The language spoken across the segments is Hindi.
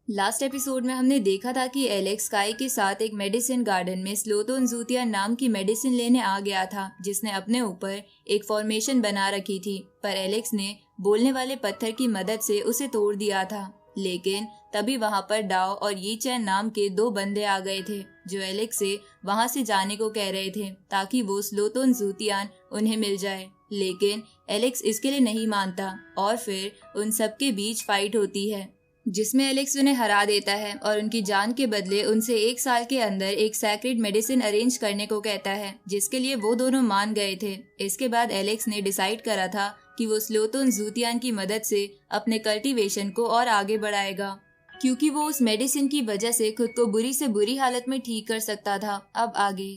लास्ट एपिसोड में हमने देखा था कि एलेक्स काई के साथ एक मेडिसिन गार्डन में स्लोटोन जूतिया नाम की मेडिसिन लेने आ गया था, जिसने अपने ऊपर एक फॉर्मेशन बना रखी थी। पर एलेक्स ने बोलने वाले पत्थर की मदद से उसे तोड़ दिया था। लेकिन तभी वहां पर डाओ और यी चैन नाम के दो बंदे आ गए थे, जो एलेक्स से वहां से जाने को कह रहे थे ताकि वो स्लोटोन जूतियान उन्हें मिल जाए। लेकिन एलेक्स इसके लिए नहीं मानता और फिर उन सबके बीच फाइट होती है, जिसमें एलेक्स उन्हें हरा देता है और उनकी जान के बदले उनसे 1 साल के अंदर एक सैक्रेड मेडिसिन अरेंज करने को कहता है, जिसके लिए वो दोनों मान गए थे। इसके बाद एलेक्स ने डिसाइड करा था कि वो स्लोटोन जूतियान की मदद से अपने कल्टीवेशन को और आगे बढ़ाएगा, क्योंकि वो उस मेडिसिन की वजह से खुद को बुरी से बुरी हालत में ठीक कर सकता था। अब आगे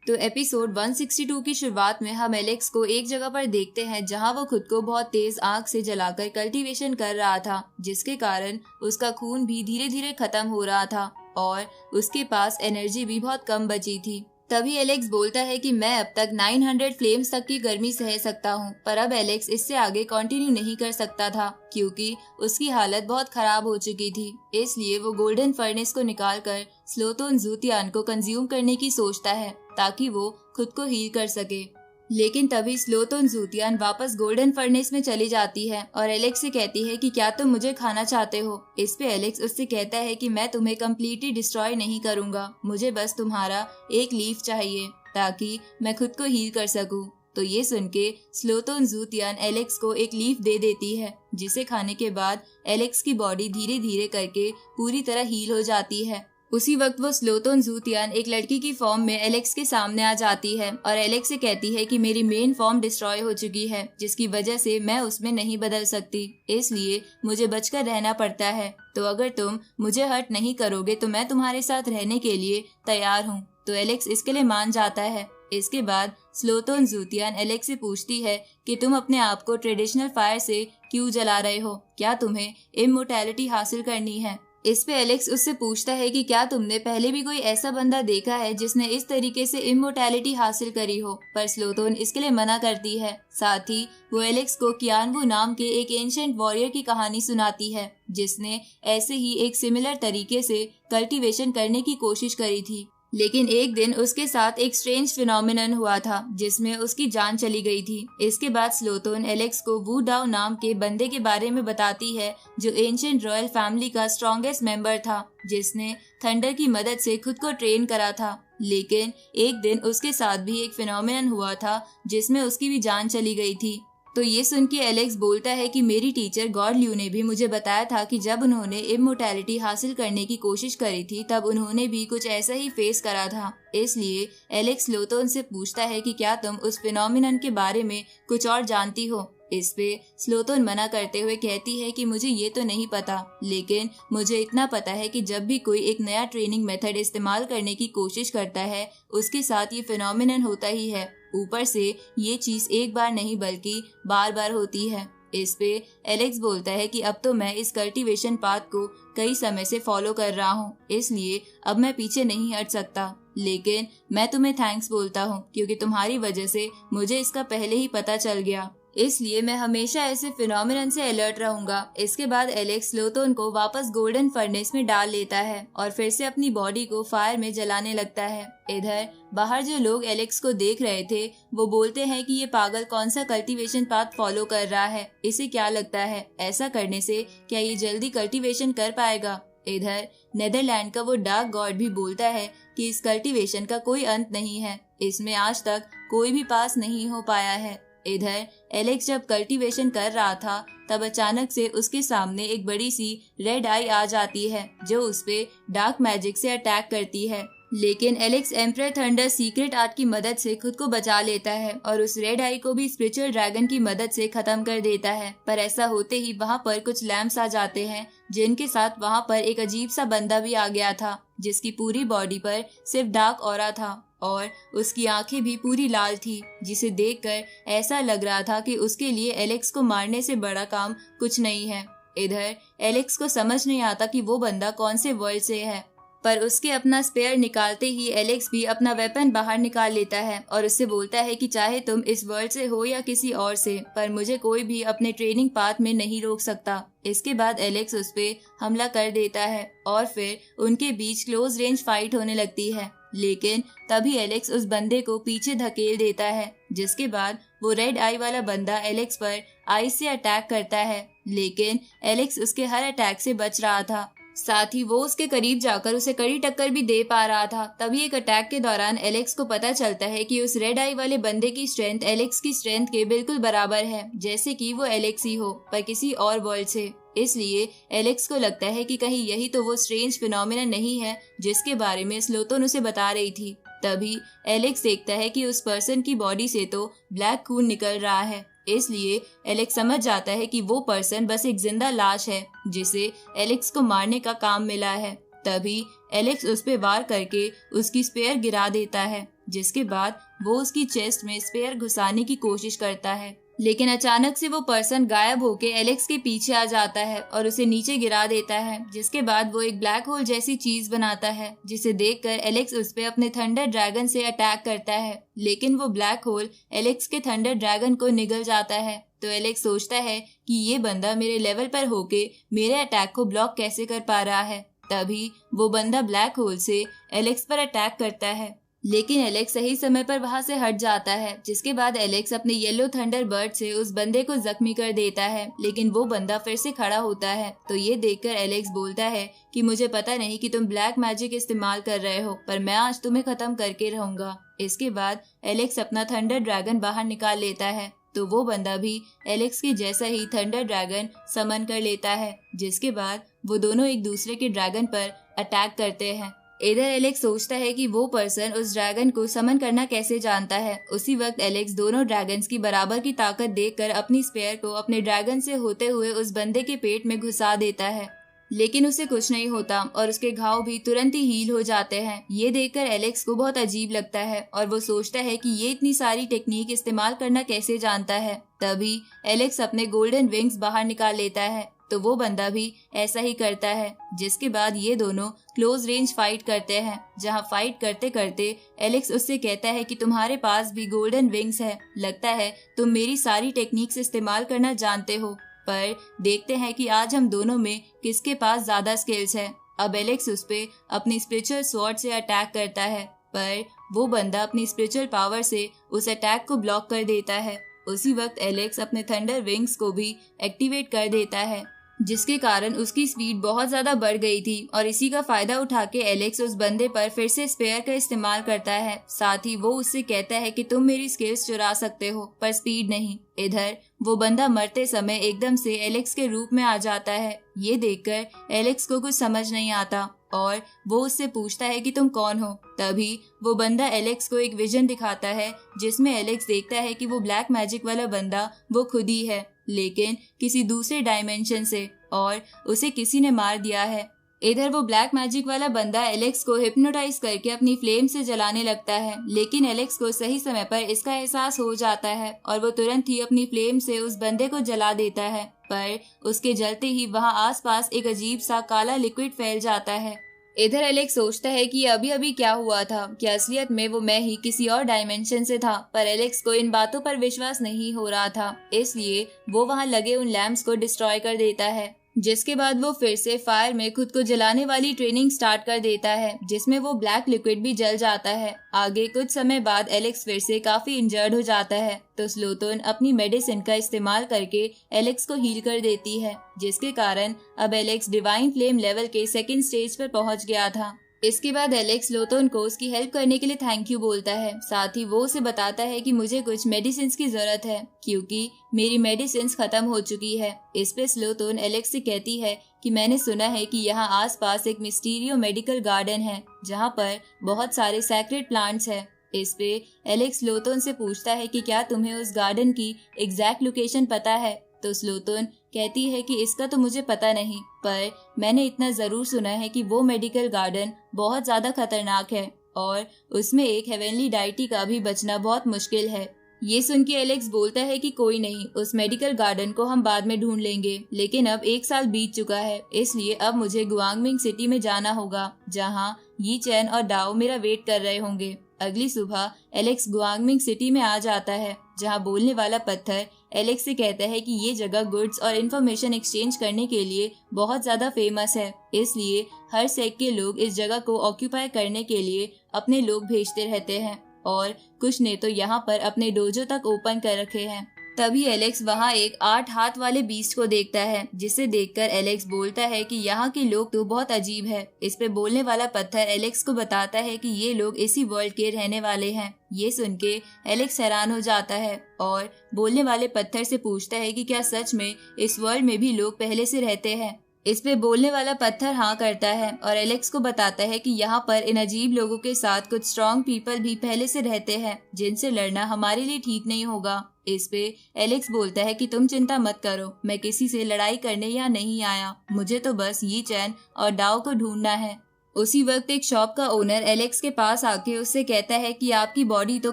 तो एपिसोड 162 की शुरुआत में हम एलेक्स को एक जगह पर देखते हैं जहां वो खुद को बहुत तेज आग से जलाकर कल्टीवेशन कर रहा था, जिसके कारण उसका खून भी धीरे धीरे खत्म हो रहा था और उसके पास एनर्जी भी बहुत कम बची थी। तभी एलेक्स बोलता है कि मैं अब तक 900 फ्लेम्स तक की गर्मी सह सकता हूँ, पर अब एलेक्स इससे आगे कंटिन्यू नहीं कर सकता था क्योंकि उसकी हालत बहुत खराब हो चुकी थी। इसलिए वो गोल्डन फर्नेस को निकालकर स्लोटोन जूतियान को कंज्यूम करने की सोचता है ताकि वो खुद को हील कर सके। लेकिन तभी स्लोटोन जूतियान वापस गोल्डन फर्नेस में चली जाती है और एलेक्स से कहती है कि क्या तुम मुझे खाना चाहते हो। इस पे एलेक्स उससे कहता है कि मैं तुम्हें कम्प्लीटली डिस्ट्रॉय नहीं करूंगा, मुझे बस तुम्हारा एक लीफ चाहिए ताकि मैं खुद को हील कर सकूं। तो ये सुन के स्लोटोन जूतियान एलेक्स को एक लीफ दे देती है, जिसे खाने के बाद एलेक्स की बॉडी धीरे धीरे करके पूरी तरह हील हो जाती है। उसी वक्त वो स्लोटोन जूतियान एक लड़की की फॉर्म में एलेक्स के सामने आ जाती है और एलेक्स से कहती है कि मेरी मेन फॉर्म डिस्ट्रॉय हो चुकी है, जिसकी वजह से मैं उसमें नहीं बदल सकती, इसलिए मुझे बचकर रहना पड़ता है। तो अगर तुम मुझे हर्ट नहीं करोगे तो मैं तुम्हारे साथ रहने के लिए तैयार हूँ। तो एलेक्स इसके लिए मान जाता है। इसके बाद स्लोटोन जूतियान एलेक्स से पूछती है कि तुम अपने आप को ट्रेडिशनल फायर से क्यों जला रहे हो, क्या तुम्हें इमोर्टैलिटी हासिल करनी है। इस पे एलेक्स उससे पूछता है कि क्या तुमने पहले भी कोई ऐसा बंदा देखा है जिसने इस तरीके से इमोर्टैलिटी हासिल करी हो, पर स्लोटोन इसके लिए मना करती है। साथ ही वो एलेक्स को कियानवू नाम के एक एंशिएंट वॉरियर की कहानी सुनाती है, जिसने ऐसे ही एक सिमिलर तरीके से कल्टीवेशन करने की कोशिश करी थी। लेकिन एक दिन उसके साथ एक स्ट्रेंज फिनोमिनन हुआ था जिसमें उसकी जान चली गई थी। इसके बाद स्लोटोन एलेक्स को वू डाओ नाम के बंदे के बारे में बताती है, जो एंशिएंट रॉयल फैमिली का स्ट्रॉन्गेस्ट मेंबर था, जिसने थंडर की मदद से खुद को ट्रेन करा था। लेकिन एक दिन उसके साथ भी एक फिनोमिनन हुआ था जिसमें उसकी भी जान चली गई थी। तो ये सुन के एलेक्स बोलता है कि मेरी टीचर गॉड ल्यू ने भी मुझे बताया था कि जब उन्होंने इमोर्टैलिटी हासिल करने की कोशिश करी थी तब उन्होंने भी कुछ ऐसा ही फेस करा था। इसलिए एलेक्स स्लोटोन से पूछता है कि क्या तुम उस फिनोमिनन के बारे में कुछ और जानती हो। इस पे स्लोटोन मना करते हुए कहती है कि मुझे ये तो नहीं पता, लेकिन मुझे इतना पता है कि जब भी कोई एक नया ट्रेनिंग मेथड इस्तेमाल करने की कोशिश करता है उसके साथ ये फिनोमिनन होता ही है। ऊपर से ये चीज एक बार नहीं बल्कि बार बार होती है। इस पे एलेक्स बोलता है कि अब तो मैं इस कल्टीवेशन पाथ को कई समय से फॉलो कर रहा हूँ, इसलिए अब मैं पीछे नहीं हट सकता। लेकिन मैं तुम्हें थैंक्स बोलता हूँ क्योंकि तुम्हारी वजह से मुझे इसका पहले ही पता चल गया, इसलिए मैं हमेशा ऐसे फिनोमिनन से अलर्ट रहूंगा। इसके बाद एलेक्स स्लोटोन को वापस गोल्डन फर्नेस में डाल लेता है और फिर से अपनी बॉडी को फायर में जलाने लगता है। इधर बाहर जो लोग एलेक्स को देख रहे थे वो बोलते हैं कि ये पागल कौन सा कल्टीवेशन पाथ फॉलो कर रहा है, इसे क्या लगता है ऐसा करने से क्या ये जल्दी कल्टीवेशन कर पाएगा। इधर नेदरलैंड का वो डार्क गॉड भी बोलता है कि इस कल्टीवेशन का कोई अंत नहीं है, इसमें आज तक कोई भी पास नहीं हो पाया है। इधर एलेक्स जब कल्टीवेशन कर रहा था तब अचानक से उसके सामने एक बड़ी सी रेड आई आ जाती है जो उस पे डार्क मैजिक से अटैक करती है। लेकिन Alex emperor thunder secret art की मदद से खुद को बचा लेता है और उस रेड आई को भी स्पिरिचुअल ड्रैगन की मदद से खत्म कर देता है। पर ऐसा होते ही वहाँ पर कुछ लैंप्स आ जाते हैं, जिनके साथ वहाँ पर एक अजीब सा बंदा भी आ गया था, जिसकी पूरी बॉडी पर सिर्फ डार्क ऑरा था और उसकी आंखें भी पूरी लाल थी, जिसे देखकर ऐसा लग रहा था कि उसके लिए एलेक्स को मारने से बड़ा काम कुछ नहीं है। इधर एलेक्स को समझ नहीं आता कि वो बंदा कौन से वर्ल्ड से है। पर उसके अपना स्पेयर निकालते ही एलेक्स भी अपना वेपन बाहर निकाल लेता है और उससे बोलता है कि चाहे तुम इस वर्ल्ड से हो या किसी और से, पर मुझे कोई भी अपने ट्रेनिंग पाथ में नहीं रोक सकता। इसके बाद एलेक्स उस पे हमला कर देता है और फिर उनके बीच क्लोज रेंज फाइट होने लगती है। लेकिन तभी एलेक्स उस बंदे को पीछे धकेल देता है, जिसके बाद वो रेड आई वाला बंदा एलेक्स पर आई से अटैक करता है। लेकिन एलेक्स उसके हर अटैक से बच रहा था, साथ ही वो उसके करीब जाकर उसे कड़ी टक्कर भी दे पा रहा था। तभी एक अटैक के दौरान एलेक्स को पता चलता है कि उस रेड आई वाले बंदे की स्ट्रेंथ एलेक्स की स्ट्रेंथ के बिल्कुल बराबर है, जैसे कि वो एलेक्स ही हो पर किसी और वर्ल्ड से। इसलिए एलेक्स को लगता है कि कहीं यही तो वो स्ट्रेंज फिनोमेना नहीं है जिसके बारे में स्लोटोन उसे बता रही थी। तभी एलेक्स देखता है कि उस पर्सन की बॉडी से तो ब्लैक खून निकल रहा है। इसलिए एलेक्स समझ जाता है कि वो पर्सन बस एक जिंदा लाश है जिसे एलेक्स को मारने का काम मिला है। तभी एलेक्स उस पे वार करके उसकी स्पेयर गिरा देता है, जिसके बाद वो उसकी चेस्ट में स्पेयर घुसाने की कोशिश करता है। लेकिन अचानक से वो पर्सन गायब होके एलेक्स के पीछे आ जाता है और उसे नीचे गिरा देता है, जिसके बाद वो एक ब्लैक होल जैसी चीज बनाता है, जिसे देखकर एलेक्स उस पे अपने थंडर ड्रैगन से अटैक करता है। लेकिन वो ब्लैक होल एलेक्स के थंडर ड्रैगन को निगल जाता है। तो एलेक्स सोचता है कि ये बंदा मेरे लेवल पर होके मेरे अटैक को ब्लॉक कैसे कर पा रहा है। तभी वो बंदा ब्लैक होल से एलेक्स पर अटैक करता है, लेकिन एलेक्स सही समय पर वहां से हट जाता है, जिसके बाद एलेक्स अपने येलो थंडर बर्ड से उस बंदे को जख्मी कर देता है। लेकिन वो बंदा फिर से खड़ा होता है। तो ये देखकर एलेक्स बोलता है कि मुझे पता नहीं कि तुम ब्लैक मैजिक इस्तेमाल कर रहे हो, पर मैं आज तुम्हें खत्म करके रहूंगा। इसके बाद एलेक्स अपना थंडर ड्रैगन बाहर निकाल लेता है। तो वो बंदा भी एलेक्स के जैसा ही थंडर ड्रैगन समन कर लेता है, जिसके बाद वो दोनों एक दूसरे के ड्रैगन पर अटैक करते हैं। इधर एलेक्स सोचता है कि वो पर्सन उस ड्रैगन को समन करना कैसे जानता है। उसी वक्त एलेक्स दोनों ड्रैगन्स की बराबर की ताकत देखकर अपनी स्पेयर को अपने ड्रैगन से होते हुए उस बंदे के पेट में घुसा देता है। लेकिन उसे कुछ नहीं होता और उसके घाव भी तुरंत ही हील हो जाते हैं। ये देखकर एलेक्स को बहुत अजीब लगता है और वो सोचता है कि ये इतनी सारी टेक्निक इस्तेमाल करना कैसे जानता है। तभी एलेक्स अपने गोल्डन विंग्स बाहर निकाल लेता है। तो वो बंदा भी ऐसा ही करता है, जिसके बाद ये दोनों क्लोज रेंज फाइट करते हैं, जहां फाइट करते करते एलेक्स उससे कहता है कि तुम्हारे पास भी गोल्डन विंग्स है, लगता है तुम मेरी सारी टेक्निक्स इस्तेमाल करना जानते हो। पर देखते हैं कि आज हम दोनों में किसके पास ज्यादा स्किल्स है। अब एलेक्स उस पे अपनी स्पिरिचुअल स्वॉर्ड से अटैक करता है, पर वो बंदा अपनी स्पिरिचुअल पावर से उस अटैक को ब्लॉक कर देता है। उसी वक्त एलेक्स अपने थंडर विंग्स को भी एक्टिवेट कर देता है, जिसके कारण उसकी स्पीड बहुत ज्यादा बढ़ गई थी और इसी का फायदा उठा के एलेक्स उस बंदे पर फिर से स्पेयर का इस्तेमाल करता है। साथ ही वो उससे कहता है कि तुम मेरी स्किल्स चुरा सकते हो पर स्पीड नहीं। इधर वो बंदा मरते समय एकदम से एलेक्स के रूप में आ जाता है। ये देखकर एलेक्स को कुछ समझ नहीं आता और वो उससे पूछता है कि तुम कौन हो। तभी वो बंदा एलेक्स को एक विजन दिखाता है, जिसमें एलेक्स देखता है कि वो ब्लैक मैजिक वाला बंदा वो खुद ही है, लेकिन किसी दूसरे डायमेंशन से, और उसे किसी ने मार दिया है। इधर वो ब्लैक मैजिक वाला बंदा एलेक्स को हिप्नोटाइज करके अपनी फ्लेम से जलाने लगता है, लेकिन एलेक्स को सही समय पर इसका एहसास हो जाता है और वो तुरंत ही अपनी फ्लेम से उस बंदे को जला देता है। पर उसके जलते ही वहाँ आसपास एक अजीब सा काला लिक्विड फैल जाता है। इधर एलेक्स सोचता है कि अभी अभी क्या हुआ था, क्या असलियत में वो मैं ही किसी और डायमेंशन से था। पर एलेक्स को इन बातों पर विश्वास नहीं हो रहा था, इसलिए वो वहाँ लगे उन लैंप्स को डिस्ट्रॉय कर देता है, जिसके बाद वो फिर से फायर में खुद को जलाने वाली ट्रेनिंग स्टार्ट कर देता है, जिसमें वो ब्लैक लिक्विड भी जल जाता है। आगे कुछ समय बाद एलेक्स फिर से काफी इंजर्ड हो जाता है, तो स्लोटोन अपनी मेडिसिन का इस्तेमाल करके एलेक्स को हील कर देती है, जिसके कारण अब एलेक्स डिवाइन फ्लेम लेवल के सेकंड स्टेज पर पहुंच गया था। इसके बाद एलेक्स स्लोटोन को उसकी हेल्प करने के लिए थैंक यू बोलता है। साथ ही वो उसे बताता है कि मुझे कुछ मेडिसिन की जरूरत है क्योंकि मेरी मेडिसिन खत्म हो चुकी है। इस पे स्लोटोन एलेक्स से कहती है कि मैंने सुना है कि यहाँ आसपास एक मिस्टीरियो मेडिकल गार्डन है जहाँ पर बहुत सारे सैक्रेड प्लांट्स हैं। इस पे एलेक्स स्लोटोन से पूछता है कि क्या तुम्हें उस गार्डन की एग्जैक्ट लोकेशन पता है। तो स्लोटोन कहती है कि इसका तो मुझे पता नहीं, पर मैंने इतना जरूर सुना है कि वो मेडिकल गार्डन बहुत ज्यादा खतरनाक है और उसमें एक हेवनली डाइटी का भी बचना बहुत मुश्किल है। ये सुन के एलेक्स बोलता है कि कोई नहीं, उस मेडिकल गार्डन को हम बाद में ढूंढ लेंगे, लेकिन अब 1 साल बीत चुका है, इसलिए अब मुझे गुआंगमिंग सिटी में जाना होगा, जहाँ यी चैन और डाओ मेरा वेट कर रहे होंगे। अगली सुबह एलेक्स गुआंगमिंग सिटी में आ जाता है, जहाँ बोलने वाला पत्थर एलेक्स से कहता है कि ये जगह गुड्स और इन्फॉर्मेशन एक्सचेंज करने के लिए बहुत ज्यादा फेमस है, इसलिए हर सेक्ट के लोग इस जगह को ऑक्यूपाई करने के लिए अपने लोग भेजते रहते हैं और कुछ ने तो यहाँ पर अपने डोजो तक ओपन कर रखे हैं। तभी एलेक्स वहाँ एक 8 हाथ वाले बीस्ट को देखता है, जिसे देखकर एलेक्स बोलता है कि यहाँ के लोग तो बहुत अजीब है। इस पे बोलने वाला पत्थर एलेक्स को बताता है कि ये लोग इसी वर्ल्ड के रहने वाले हैं। ये सुन के एलेक्स हैरान हो जाता है और बोलने वाले पत्थर से पूछता है कि क्या सच में इस वर्ल्ड में भी लोग पहले से रहते हैं। इस पे बोलने वाला पत्थर हाँ करता है और एलेक्स को बताता है कि यहाँ पर इन अजीब लोगों के साथ कुछ स्ट्रॉन्ग पीपल भी पहले से रहते हैं, जिनसे लड़ना हमारे लिए ठीक नहीं होगा। इस पे एलेक्स बोलता है कि तुम चिंता मत करो, मैं किसी से लड़ाई करने यहाँ नहीं आया, मुझे तो बस यी चैन और डाओ को ढूंढना है। उसी वक्त एक शॉप का ओनर एलेक्स के पास आके उससे कहता है कि आपकी बॉडी तो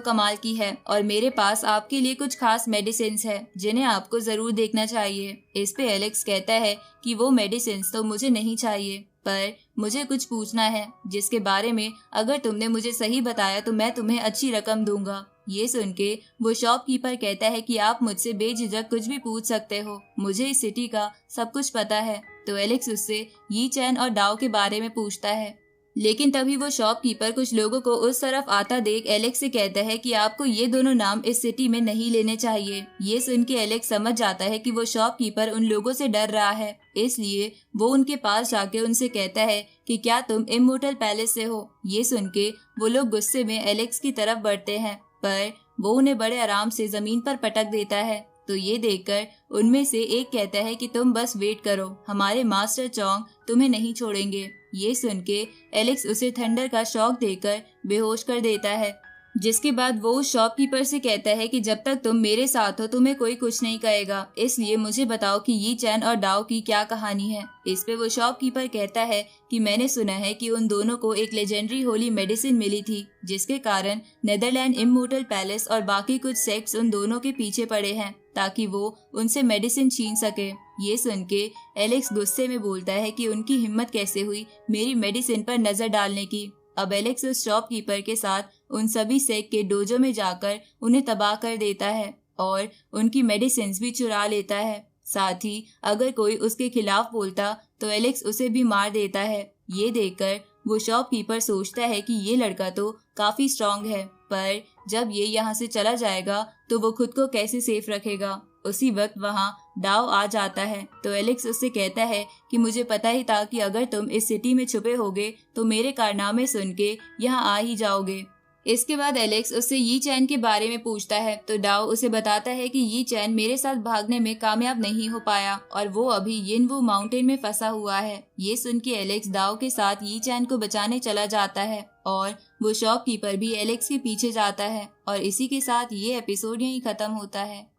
कमाल की है और मेरे पास आपके लिए कुछ खास मेडिसिन है जिन्हें आपको जरूर देखना चाहिए। इस पे एलेक्स कहता है कि वो मेडिसिन तो मुझे नहीं चाहिए, पर मुझे कुछ पूछना है जिसके बारे में अगर तुमने मुझे सही बताया तो मैं तुम्हें अच्छी रकम दूंगा। ये सुन के वो शॉपकीपर कहता है कि आप मुझसे बेझिझक कुछ भी पूछ सकते हो, मुझे इस सिटी का सब कुछ पता है। तो एलेक्स उससे यी चैन और डाओ के बारे में पूछता है, लेकिन तभी वो शॉपकीपर कुछ लोगों को उस तरफ आता देख एलेक्स से कहता है कि आपको ये दोनों नाम इस सिटी में नहीं लेने चाहिए। ये सुन के एलेक्स समझ जाता है कि वो शॉपकीपर उन लोगों से डर रहा है, इसलिए वो उनके पास जाके उनसे कहता है कि क्या तुम इमोर्टल पैलेस से हो। ये सुन के वो लोग गुस्से में एलेक्स की तरफ बढ़ते हैं, पर वो उन्हें बड़े आराम से जमीन पर पटक देता है। तो ये देखकर उनमें से एक कहता है कि तुम बस वेट करो, हमारे मास्टर चोंग तुम्हें नहीं छोड़ेंगे। ये सुन के एलेक्स उसे थंडर का शॉक देकर बेहोश कर देता है, जिसके बाद वो उस शॉपकीपर से कहता है कि जब तक तुम मेरे साथ हो तुम्हें कोई कुछ नहीं कहेगा, इसलिए मुझे बताओ कि यी चैन और डाओ की क्या कहानी है। इस पे वो शॉपकीपर कहता है कि मैंने सुना है कि उन दोनों को एक लेजेंडरी होली मेडिसिन मिली थी, जिसके कारण नेदरलैंड इमोर्टल पैलेस और बाकी कुछ सेक्ट्स उन दोनों के पीछे पड़े हैं ताकि वो उनसे मेडिसिन छीन सके। ये सुन के एलेक्स गुस्से में बोलता है कि उनकी हिम्मत कैसे हुई मेरी मेडिसिन पर नजर डालने की। अब एलेक्स उस शॉपकीपर के साथ उन सभी सेक्ट के डोजो में जाकर उन्हें तबाह कर देता है और उनकी मेडिसिन भी चुरा लेता है। साथ ही अगर कोई उसके खिलाफ बोलता तो एलेक्स उसे भी मार देता है। ये देखकर वो शॉपकीपर सोचता है कि ये लड़का तो काफी स्ट्रांग है, पर जब ये यहाँ से चला जाएगा तो वो खुद को कैसे सेफ रखेगा। उसी वक्त वहाँ डाओ आ जाता है तो एलेक्स उससे कहता है कि मुझे पता ही था कि अगर तुम इस सिटी में छुपे होगे तो मेरे कारनामे सुन के यहाँ आ ही जाओगे। इसके बाद एलेक्स उससे यी चैन के बारे में पूछता है तो डाओ उसे बताता है कि यी चैन मेरे साथ भागने में कामयाब नहीं हो पाया और वो अभी यिनवू माउंटेन में फंसा हुआ है। ये सुन के एलेक्स डाओ के साथ यी चैन को बचाने चला जाता है और वो शॉपकीपर भी एलेक्स के पीछे जाता है और इसी के साथ ये एपिसोड यहीं खत्म होता है।